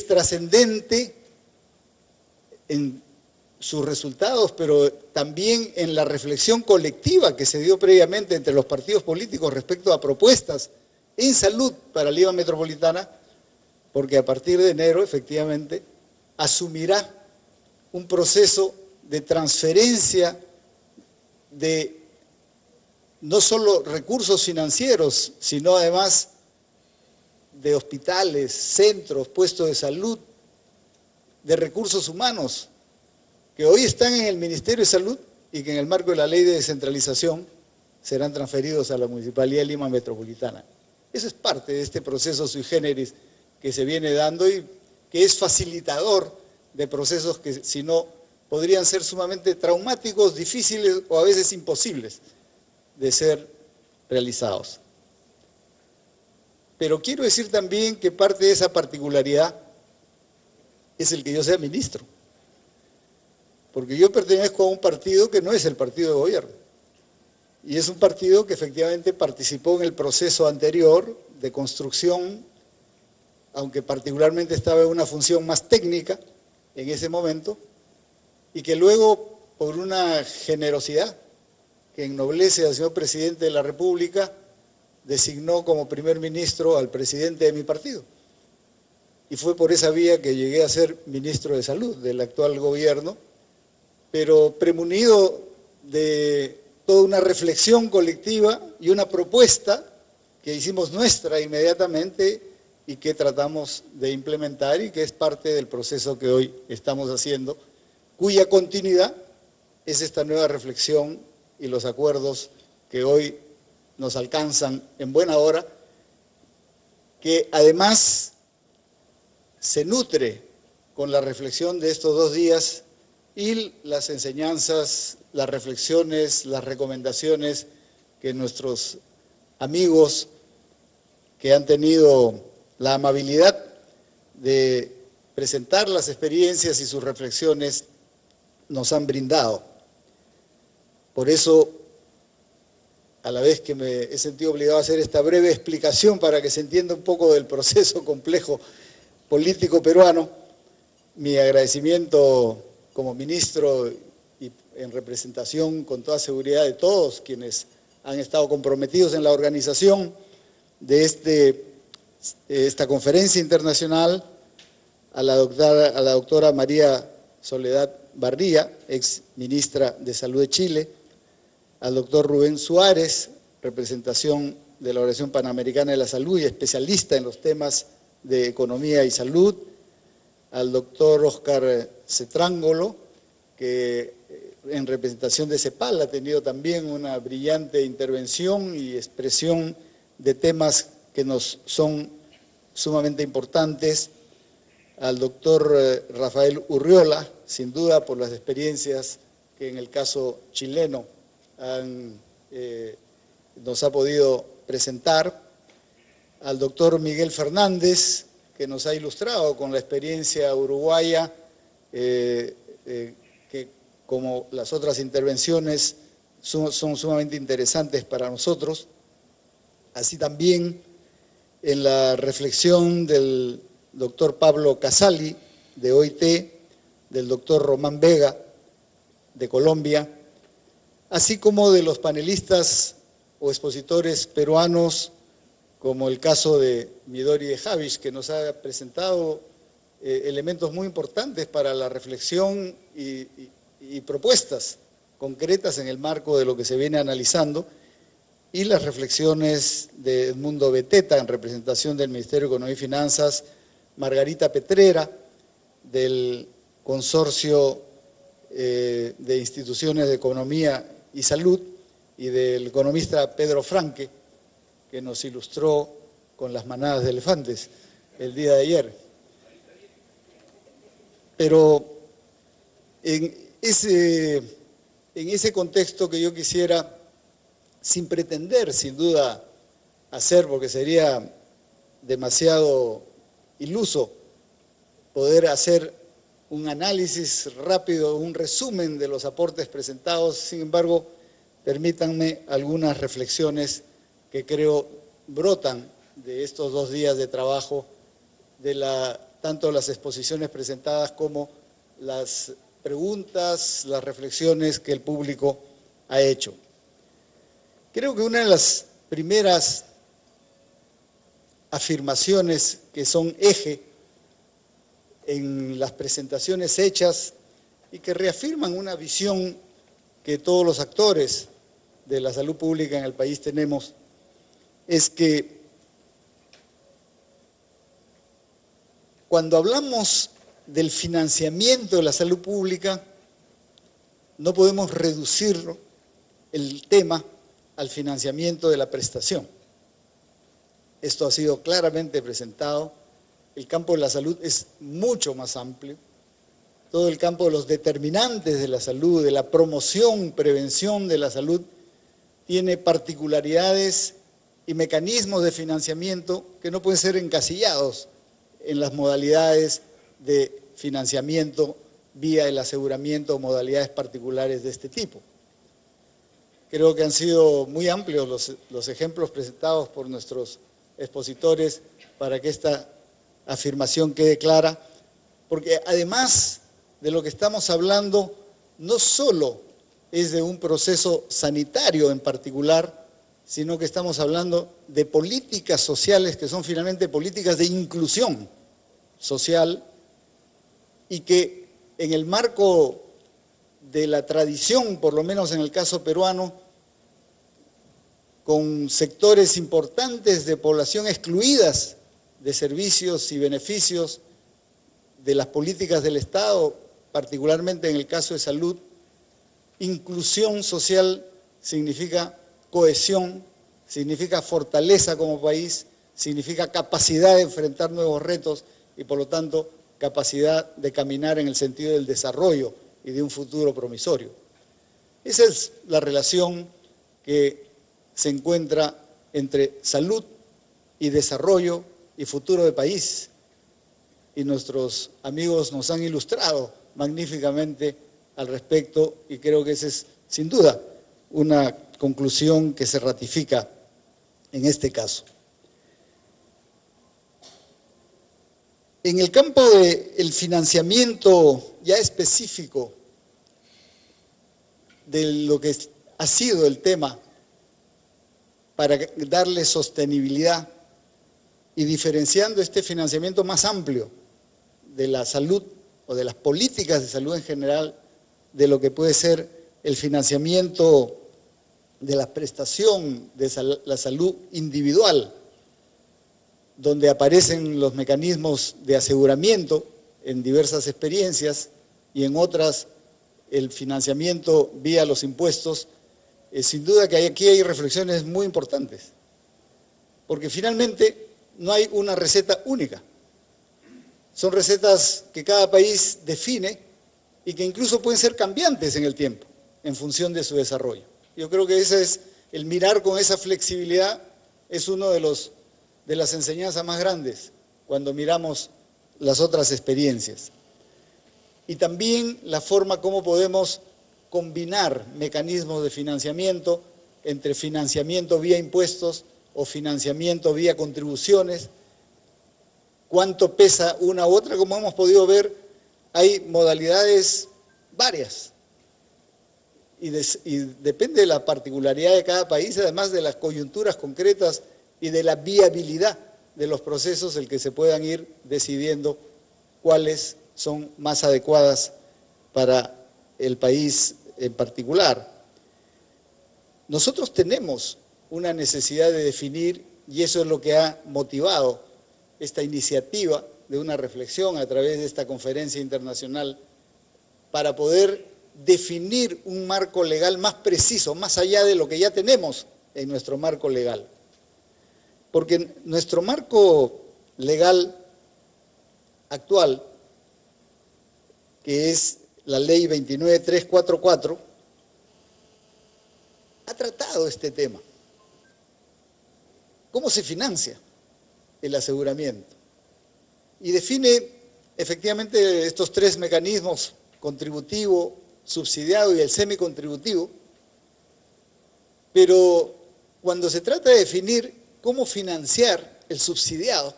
es trascendente en sus resultados, pero también en la reflexión colectiva que se dio previamente entre los partidos políticos respecto a propuestas en salud para Lima Metropolitana, porque a partir de enero, efectivamente, asumirá un proceso de transferencia de no solo recursos financieros, sino además de hospitales, centros, puestos de salud, de recursos humanos, que hoy están en el Ministerio de Salud y que en el marco de la ley de descentralización serán transferidos a la Municipalidad de Lima Metropolitana. Eso es parte de este proceso sui generis que se viene dando y que es facilitador de procesos que, si no, podrían ser sumamente traumáticos, difíciles o a veces imposibles de ser realizados. Pero quiero decir también que parte de esa particularidad es el que yo sea ministro. Porque yo pertenezco a un partido que no es el partido de gobierno. Y es un partido que efectivamente participó en el proceso anterior de construcción, aunque particularmente estaba en una función más técnica en ese momento, y que luego, por una generosidad que ennoblece al señor presidente de la República, designó como primer ministro al presidente de mi partido. Y fue por esa vía que llegué a ser ministro de Salud del actual gobierno, pero premunido de toda una reflexión colectiva y una propuesta que hicimos nuestra inmediatamente y que tratamos de implementar y que es parte del proceso que hoy estamos haciendo, cuya continuidad es esta nueva reflexión y los acuerdos que hoy nos alcanzan en buena hora, que además se nutre con la reflexión de estos 2 días y las enseñanzas, las reflexiones, las recomendaciones que nuestros amigos que han tenido la amabilidad de presentar las experiencias y sus reflexiones nos han brindado. Por eso, a la vez que me he sentido obligado a hacer esta breve explicación para que se entienda un poco del proceso complejo político peruano, mi agradecimiento como ministro y en representación con toda seguridad de todos quienes han estado comprometidos en la organización de esta conferencia internacional, a la doctora María Soledad Barría, ex ministra de Salud de Chile, al doctor Rubén Suárez, representación de la Organización Panamericana de la Salud y especialista en los temas de economía y salud, al doctor Óscar Cetrángolo, que en representación de CEPAL ha tenido también una brillante intervención y expresión de temas que nos son sumamente importantes, al doctor Rafael Urriola, sin duda por las experiencias que en el caso chileno nos ha podido presentar, al doctor Miguel Fernández, que nos ha ilustrado con la experiencia uruguaya, que como las otras intervenciones son sumamente interesantes para nosotros, así también en la reflexión del doctor Pablo Casali, de OIT, del doctor Román Vega, de Colombia, así como de los panelistas o expositores peruanos, como el caso de Midori de Javish, que nos ha presentado elementos muy importantes para la reflexión y propuestas concretas en el marco de lo que se viene analizando, y las reflexiones de Edmundo Beteta, en representación del Ministerio de Economía y Finanzas, Margarita Petrera, del Consorcio de Instituciones de Economía y Salud, y del economista Pedro Franque, que nos ilustró con las manadas de elefantes el día de ayer. Pero en ese contexto que yo quisiera, sin pretender sin duda hacer, porque sería demasiado iluso poder hacer un análisis rápido, un resumen de los aportes presentados, sin embargo, permítanme algunas reflexiones que creo brotan de estos 2 días de trabajo, de la tanto las exposiciones presentadas como las preguntas, las reflexiones que el público ha hecho. Creo que una de las primeras afirmaciones que son eje en las presentaciones hechas y que reafirman una visión que todos los actores de la salud pública en el país tenemos, es que cuando hablamos del financiamiento de la salud pública, no podemos reducir el tema al financiamiento de la prestación. Esto ha sido claramente presentado. El campo de la salud es mucho más amplio. Todo el campo de los determinantes de la salud, de la promoción, prevención de la salud, tiene particularidades y mecanismos de financiamiento que no pueden ser encasillados en las modalidades de financiamiento vía el aseguramiento o modalidades particulares de este tipo. Creo que han sido muy amplios los ejemplos presentados por nuestros expositores para que esta afirmación quede clara, porque además de lo que estamos hablando, no solo es de un proceso sanitario en particular, sino que estamos hablando de políticas sociales que son finalmente políticas de inclusión social y que en el marco de la tradición, por lo menos en el caso peruano, con sectores importantes de población excluidas de servicios y beneficios de las políticas del Estado, particularmente en el caso de salud, inclusión social significa cohesión, significa fortaleza como país, significa capacidad de enfrentar nuevos retos y por lo tanto capacidad de caminar en el sentido del desarrollo y de un futuro promisorio. Esa es la relación que se encuentra entre salud y desarrollo y futuro de país. Y nuestros amigos nos han ilustrado magníficamente al respecto y creo que esa es sin duda una conclusión que se ratifica en este caso. En el campo del financiamiento ya específico de lo que ha sido el tema para darle sostenibilidad y diferenciando este financiamiento más amplio de la salud o de las políticas de salud en general, de lo que puede ser el financiamiento de la prestación de la salud individual, donde aparecen los mecanismos de aseguramiento en diversas experiencias y en otras el financiamiento vía los impuestos. Sin duda que aquí hay reflexiones muy importantes, porque finalmente no hay una receta única. Son recetas que cada país define y que incluso pueden ser cambiantes en el tiempo, en función de su desarrollo. Yo creo que ese es el mirar con esa flexibilidad, es uno de las enseñanzas más grandes cuando miramos las otras experiencias. Y también la forma como podemos combinar mecanismos de financiamiento entre financiamiento vía impuestos o financiamiento vía contribuciones. ¿Cuánto pesa una u otra? Como hemos podido ver, hay modalidades varias y depende de la particularidad de cada país, además de las coyunturas concretas y de la viabilidad de los procesos, el que se puedan ir decidiendo cuáles son más adecuadas para el país en particular. Nosotros tenemos una necesidad de definir, y eso es lo que ha motivado esta iniciativa de una reflexión a través de esta conferencia internacional, para poder definir un marco legal más preciso, más allá de lo que ya tenemos en nuestro marco legal. Porque nuestro marco legal actual, que es la ley 29344, ha tratado este tema. ¿Cómo se financia el aseguramiento? Y define efectivamente estos tres mecanismos: contributivo, subsidiado y el semicontributivo. Pero cuando se trata de definir cómo financiar el subsidiado,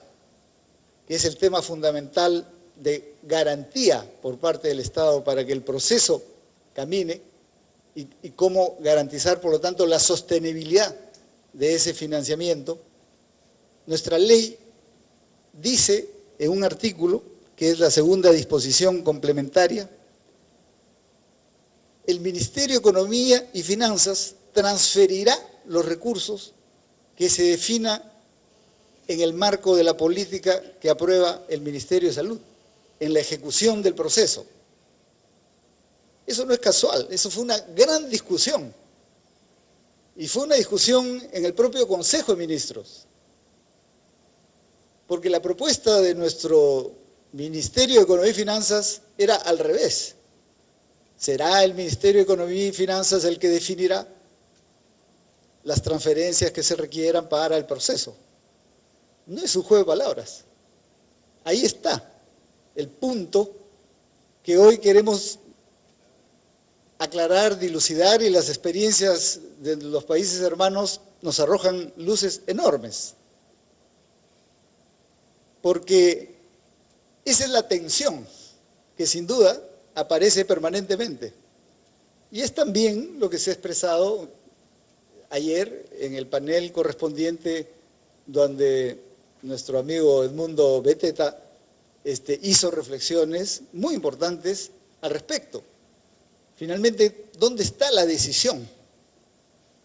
que es el tema fundamental de garantía por parte del Estado para que el proceso camine y cómo garantizar, por lo tanto, la sostenibilidad de ese financiamiento. Nuestra ley dice en un artículo, que es la segunda disposición complementaria, el Ministerio de Economía y Finanzas transferirá los recursos que se defina en el marco de la política que aprueba el Ministerio de Salud, en la ejecución del proceso. Eso no es casual, eso fue una gran discusión. Y fue una discusión en el propio Consejo de Ministros. Porque la propuesta de nuestro Ministerio de Economía y Finanzas era al revés. ¿Será el Ministerio de Economía y Finanzas el que definirá las transferencias que se requieran para el proceso? No es un juego de palabras. Ahí está el punto que hoy queremos aclarar, dilucidar, y las experiencias de los países hermanos nos arrojan luces enormes. Porque esa es la tensión que sin duda aparece permanentemente. Y es también lo que se ha expresado ayer en el panel correspondiente, donde nuestro amigo Edmundo Beteta hizo reflexiones muy importantes al respecto. Finalmente, ¿dónde está la decisión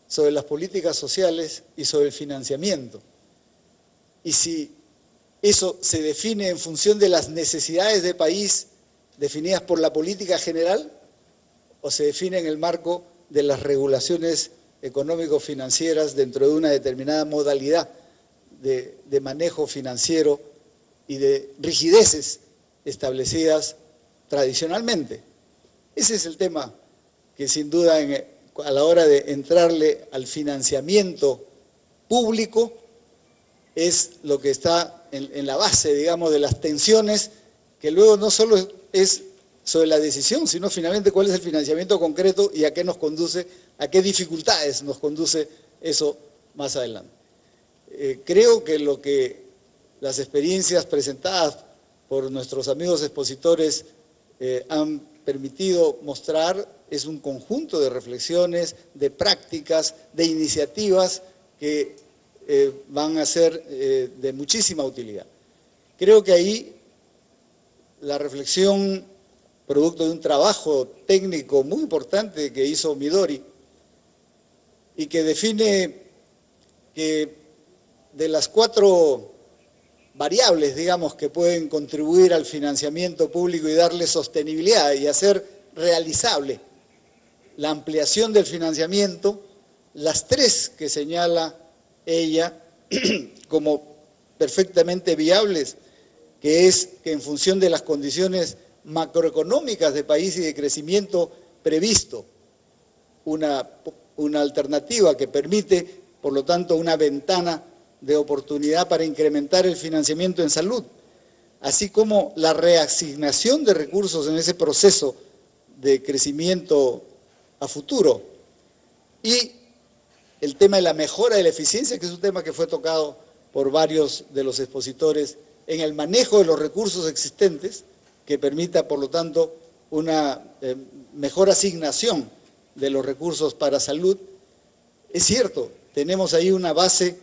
sobre las políticas sociales y sobre el financiamiento? Y si eso se define en función de las necesidades de país definidas por la política general, o se define en el marco de las regulaciones económico-financieras dentro de una determinada modalidad de manejo financiero y de rigideces establecidas tradicionalmente. Ese es el tema que sin duda a la hora de entrarle al financiamiento público es lo que está en la base, digamos, de las tensiones, que luego no solo es sobre la decisión, sino finalmente cuál es el financiamiento concreto y a qué nos conduce, a qué dificultades nos conduce eso más adelante. Creo que lo que las experiencias presentadas por nuestros amigos expositores han permitido mostrar es un conjunto de reflexiones, de prácticas, de iniciativas que van a ser de muchísima utilidad. Creo que ahí la reflexión, producto de un trabajo técnico muy importante que hizo Midori, y que define que de las 4 variables, digamos, que pueden contribuir al financiamiento público y darle sostenibilidad y hacer realizable la ampliación del financiamiento, las 3 que señala ella como perfectamente viables, que es que en función de las condiciones macroeconómicas de país y de crecimiento previsto, una alternativa que permite, por lo tanto, una ventana de oportunidad para incrementar el financiamiento en salud, así como la reasignación de recursos en ese proceso de crecimiento a futuro, y el tema de la mejora de la eficiencia, que es un tema que fue tocado por varios de los expositores, en el manejo de los recursos existentes, que permita, por lo tanto, una mejor asignación de los recursos para salud. Es cierto, tenemos ahí una base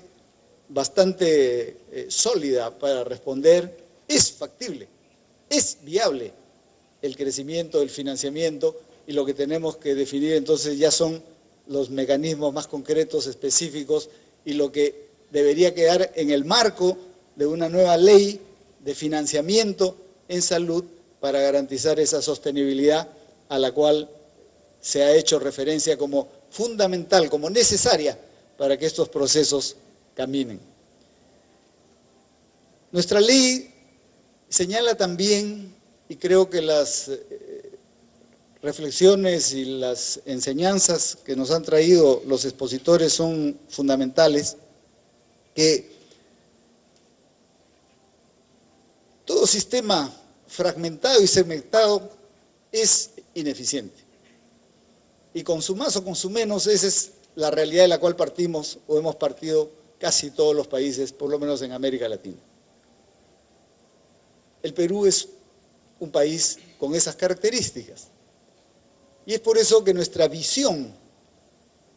bastante sólida para responder. Es factible, es viable el crecimiento del financiamiento, y lo que tenemos que definir entonces ya son los mecanismos más concretos, específicos, y lo que debería quedar en el marco de una nueva ley de financiamiento en salud para garantizar esa sostenibilidad a la cual se ha hecho referencia como fundamental, como necesaria para que estos procesos caminen. Nuestra ley señala también, y creo que las reflexiones y las enseñanzas que nos han traído los expositores son fundamentales, que todo sistema fragmentado y segmentado es ineficiente. Y con su más o con su menos, esa es la realidad de la cual partimos o hemos partido casi todos los países, por lo menos en América Latina. el Perú es un país con esas características. Y es por eso que nuestra visión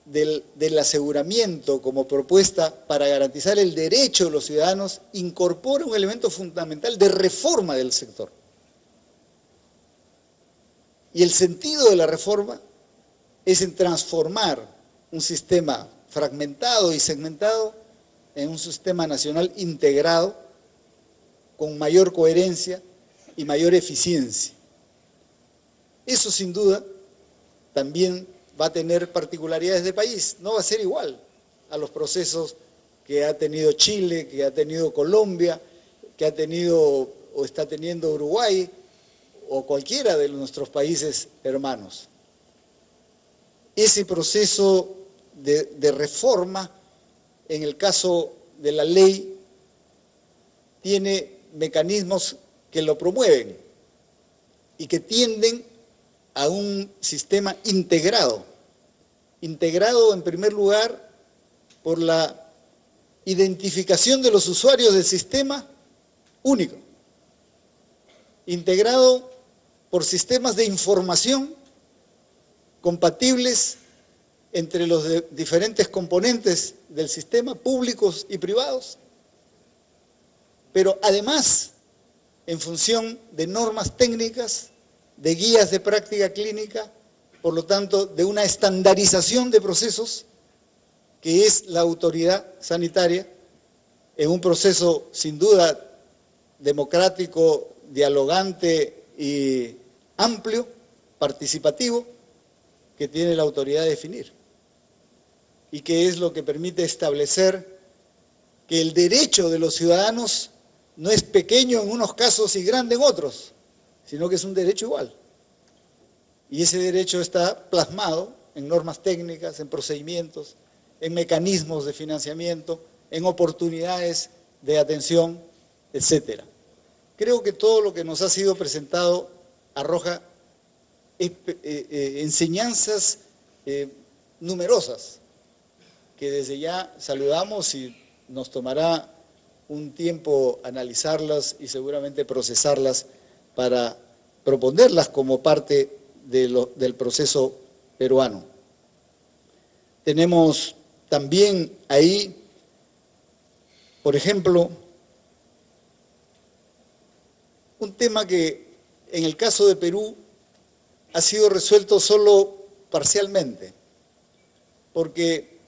del aseguramiento como propuesta para garantizar el derecho de los ciudadanos incorpora un elemento fundamental de reforma del sector. Y el sentido de la reforma es en transformar un sistema fragmentado y segmentado en un sistema nacional integrado con mayor coherencia y mayor eficiencia. Eso sin duda también va a tener particularidades de país, no va a ser igual a los procesos que ha tenido Chile, que ha tenido Colombia, que ha tenido o está teniendo Uruguay o cualquiera de nuestros países hermanos. Ese proceso de reforma, en el caso de la ley, tiene mecanismos que lo promueven y que tienden a un sistema integrado en primer lugar por la identificación de los usuarios del sistema único, integrado por sistemas de información compatibles entre los diferentes componentes del sistema, públicos y privados, pero además en función de normas técnicas, de guías de práctica clínica, por lo tanto, de una estandarización de procesos que es la autoridad sanitaria en un proceso sin duda democrático, dialogante y amplio, participativo, que tiene la autoridad de definir y que es lo que permite establecer que el derecho de los ciudadanos no es pequeño en unos casos y grande en otros, sino que es un derecho igual. Y ese derecho está plasmado en normas técnicas, en procedimientos, en mecanismos de financiamiento, en oportunidades de atención, etcétera. Creo que todo lo que nos ha sido presentado arroja enseñanzas numerosas, que desde ya saludamos y nos tomará un tiempo analizarlas y seguramente procesarlas para proponerlas como parte del proceso peruano. Tenemos también ahí, por ejemplo, un tema que en el caso de Perú ha sido resuelto solo parcialmente, porque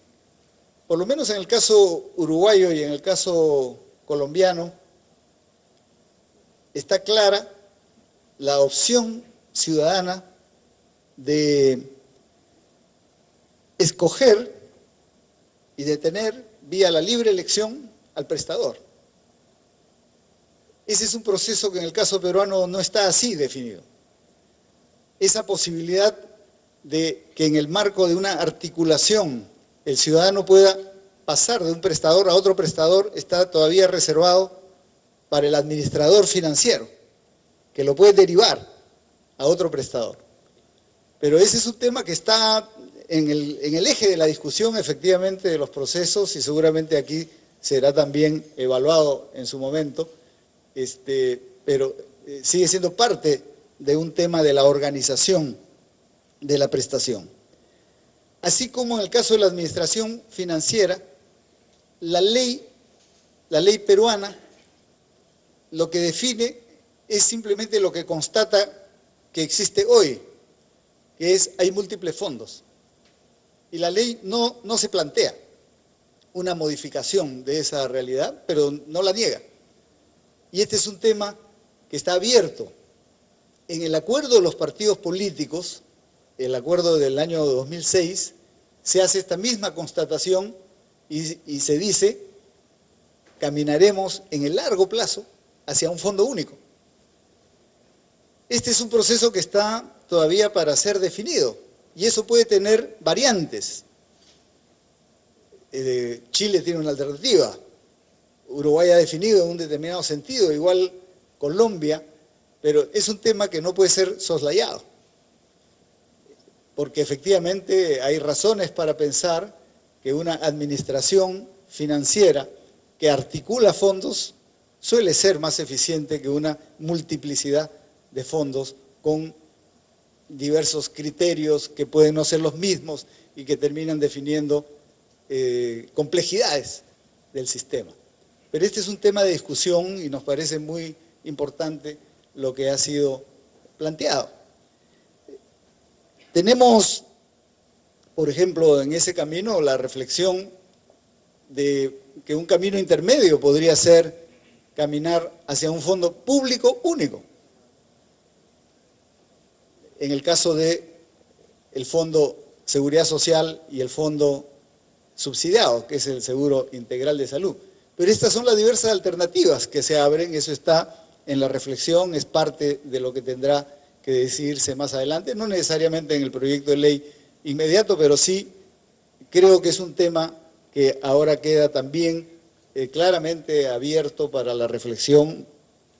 por lo menos en el caso uruguayo y en el caso colombiano está clara la opción ciudadana de escoger y de tener vía la libre elección al prestador. Ese es un proceso que en el caso peruano no está así definido. Esa posibilidad de que en el marco de una articulación el ciudadano pueda pasar de un prestador a otro prestador está todavía reservado para el administrador financiero, que lo puede derivar a otro prestador. Pero ese es un tema que está en el eje de la discusión efectivamente de los procesos y seguramente aquí será también evaluado en su momento, pero sigue siendo parte de un tema de la organización de la prestación. Así como en el caso de la administración financiera, la ley peruana lo que define es simplemente lo que constata que existe hoy, que es hay múltiples fondos. Y la ley no se plantea una modificación de esa realidad, pero no la niega. Y este es un tema que está abierto. En el acuerdo de los partidos políticos, el acuerdo del año 2006, se hace esta misma constatación y se dice, caminaremos en el largo plazo hacia un fondo único. Este es un proceso que está todavía para ser definido y eso puede tener variantes. Chile tiene una alternativa, Uruguay ha definido en un determinado sentido, igual Colombia, pero es un tema que no puede ser soslayado, porque efectivamente hay razones para pensar que una administración financiera que articula fondos suele ser más eficiente que una multiplicidad de fondos con diversos criterios que pueden no ser los mismos y que terminan definiendo complejidades del sistema. Pero este es un tema de discusión y nos parece muy importante lo que ha sido planteado. Tenemos, por ejemplo, en ese camino la reflexión de que un camino intermedio podría ser caminar hacia un fondo público único. En el caso de el Fondo Seguridad Social y el Fondo Subsidiado, que es el Seguro Integral de Salud. Pero estas son las diversas alternativas que se abren, eso está en la reflexión, es parte de lo que tendrá que decidirse más adelante, no necesariamente en el proyecto de ley inmediato, pero sí creo que es un tema que ahora queda también claramente abierto para la reflexión,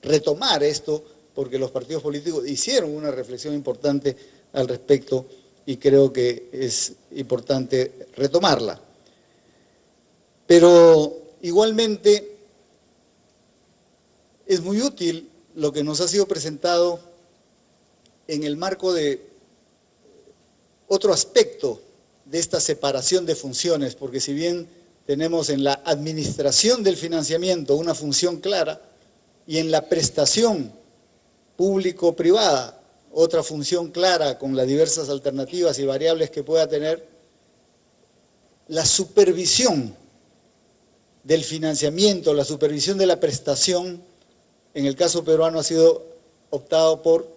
retomar esto, porque los partidos políticos hicieron una reflexión importante al respecto y creo que es importante retomarla. Pero igualmente es muy útil lo que nos ha sido presentado en el marco de otro aspecto de esta separación de funciones, porque si bien tenemos en la administración del financiamiento una función clara y en la prestación público-privada otra función clara con las diversas alternativas y variables que pueda tener, la supervisión del financiamiento, la supervisión de la prestación, en el caso peruano ha sido optado por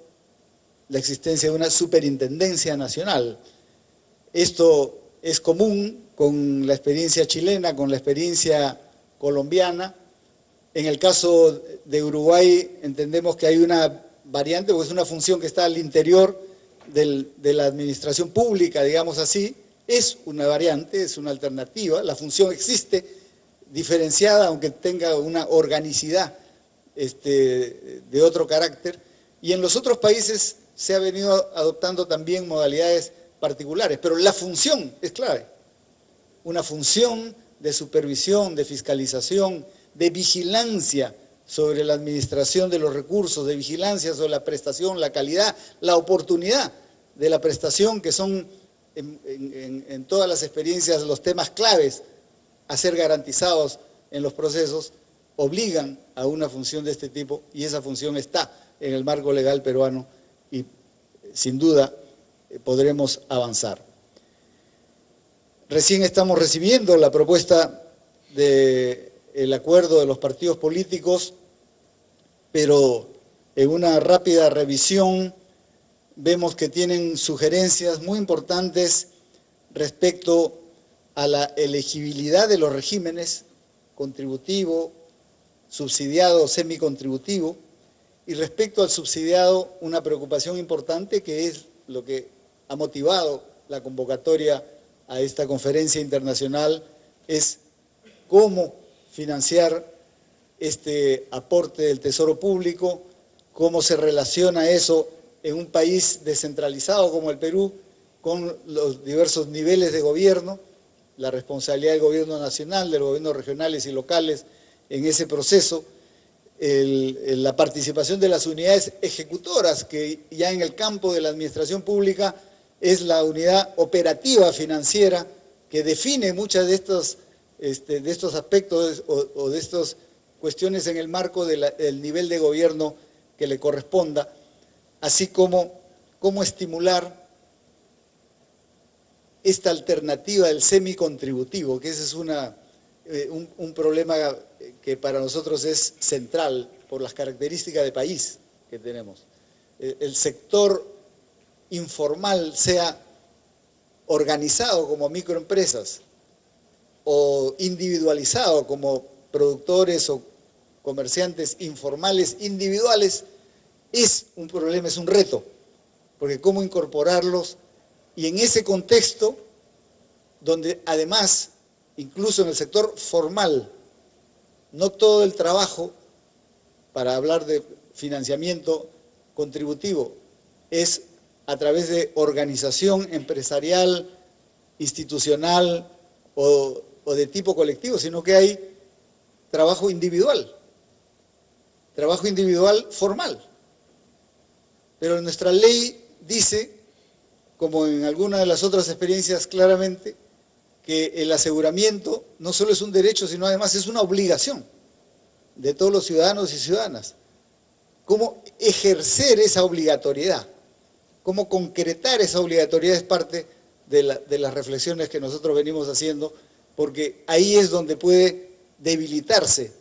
la existencia de una superintendencia nacional. Esto es común con la experiencia chilena, con la experiencia colombiana. En el caso de Uruguay entendemos que hay una variante, porque es una función que está al interior de la administración pública, digamos así. Es una variante, es una alternativa, la función existe diferenciada, aunque tenga una organicidad de otro carácter. Y en los otros países se ha venido adoptando también modalidades particulares, pero la función es clave. Una función de supervisión, de fiscalización, de vigilancia sobre la administración de los recursos, de vigilancia sobre la prestación, la calidad, la oportunidad de la prestación, que son en todas las experiencias los temas claves a ser garantizados en los procesos, obligan a una función de este tipo y esa función está en el marco legal peruano y sin duda podremos avanzar. Recién estamos recibiendo la propuesta del acuerdo de los partidos políticos, pero en una rápida revisión vemos que tienen sugerencias muy importantes respecto a la elegibilidad de los regímenes contributivo, subsidiado, semicontributivo, y respecto al subsidiado una preocupación importante que es lo que ha motivado la convocatoria a esta conferencia internacional, es cómo financiar este aporte del Tesoro Público, cómo se relaciona eso en un país descentralizado como el Perú, con los diversos niveles de gobierno, la responsabilidad del gobierno nacional, de los gobiernos regionales y locales en ese proceso, la participación de las unidades ejecutoras, que ya en el campo de la administración pública es la unidad operativa financiera que define muchas de estos aspectos o de estas cuestiones en el marco del nivel de gobierno que le corresponda, así como cómo estimular esta alternativa del semicontributivo, que ese es un problema que para nosotros es central por las características de país que tenemos. El sector informal, sea organizado como microempresas o individualizado como productores o comerciantes informales individuales, es un problema, es un reto, porque cómo incorporarlos. Y en ese contexto, donde además, incluso en el sector formal, no todo el trabajo, para hablar de financiamiento contributivo, es a través de organización empresarial, institucional o de tipo colectivo, sino que hay trabajo individual. trabajo individual formal. Pero nuestra ley dice, como en algunas de las otras experiencias claramente, que el aseguramiento no solo es un derecho, sino además es una obligación de todos los ciudadanos y ciudadanas. Cómo ejercer esa obligatoriedad, cómo concretar esa obligatoriedad es parte de las reflexiones que nosotros venimos haciendo, porque ahí es donde puede debilitarse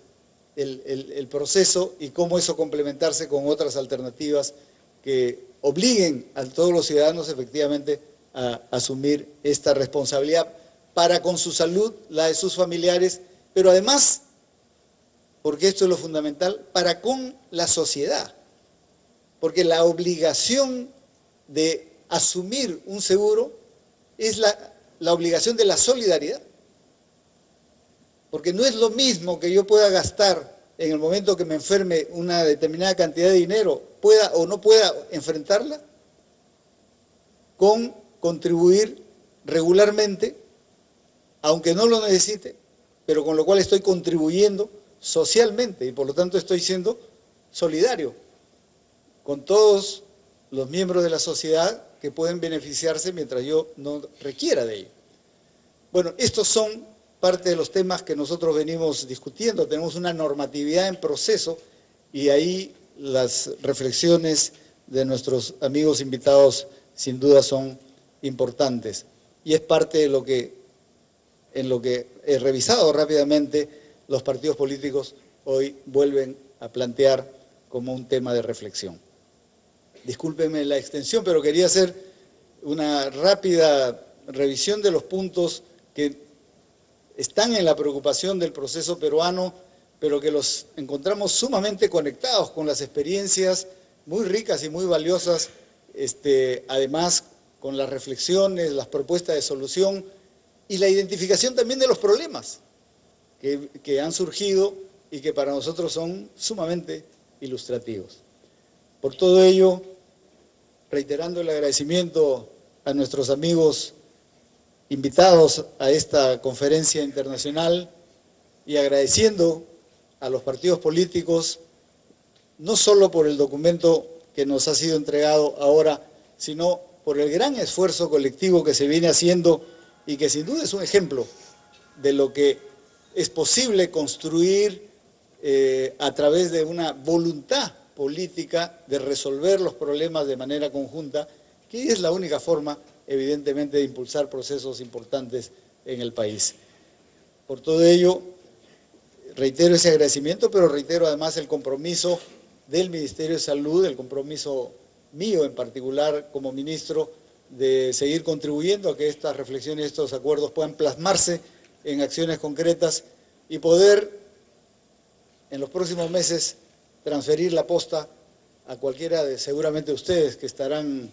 el proceso y cómo eso complementarse con otras alternativas que obliguen a todos los ciudadanos efectivamente a asumir esta responsabilidad para con su salud, la de sus familiares, pero además, porque esto es lo fundamental, para con la sociedad. Porque la obligación de asumir un seguro es la obligación de la solidaridad. Porque no es lo mismo que yo pueda gastar en el momento que me enferme una determinada cantidad de dinero, pueda o no pueda enfrentarla, con contribuir regularmente, aunque no lo necesite, pero con lo cual estoy contribuyendo socialmente y por lo tanto estoy siendo solidario con todos los miembros de la sociedad que pueden beneficiarse mientras yo no requiera de ello. Bueno, estos son parte de los temas que nosotros venimos discutiendo. Tenemos una normatividad en proceso y ahí las reflexiones de nuestros amigos invitados sin duda son importantes. Y es parte de lo que, en lo que he revisado rápidamente, los partidos políticos hoy vuelven a plantear como un tema de reflexión. Discúlpenme la extensión, pero quería hacer una rápida revisión de los puntos que están en la preocupación del proceso peruano, pero que los encontramos sumamente conectados con las experiencias muy ricas y muy valiosas, además con las reflexiones, las propuestas de solución y la identificación también de los problemas que han surgido y que para nosotros son sumamente ilustrativos. Por todo ello, reiterando el agradecimiento a nuestros amigos invitados a esta conferencia internacional y agradeciendo a los partidos políticos, no solo por el documento que nos ha sido entregado ahora, sino por el gran esfuerzo colectivo que se viene haciendo y que sin duda es un ejemplo de lo que es posible construir a través de una voluntad política de resolver los problemas de manera conjunta, que es la única forma, evidentemente, de impulsar procesos importantes en el país. Por todo ello, reitero ese agradecimiento, pero reitero además el compromiso del Ministerio de Salud, el compromiso mío en particular como ministro, de seguir contribuyendo a que estas reflexiones y estos acuerdos puedan plasmarse en acciones concretas y poder en los próximos meses transferir la posta a cualquiera de seguramente ustedes que estarán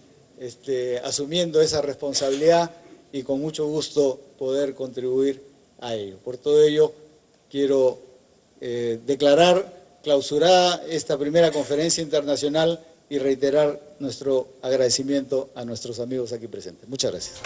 asumiendo esa responsabilidad y con mucho gusto poder contribuir a ello. Por todo ello, quiero declarar clausurada esta primera conferencia internacional y reiterar nuestro agradecimiento a nuestros amigos aquí presentes. Muchas gracias.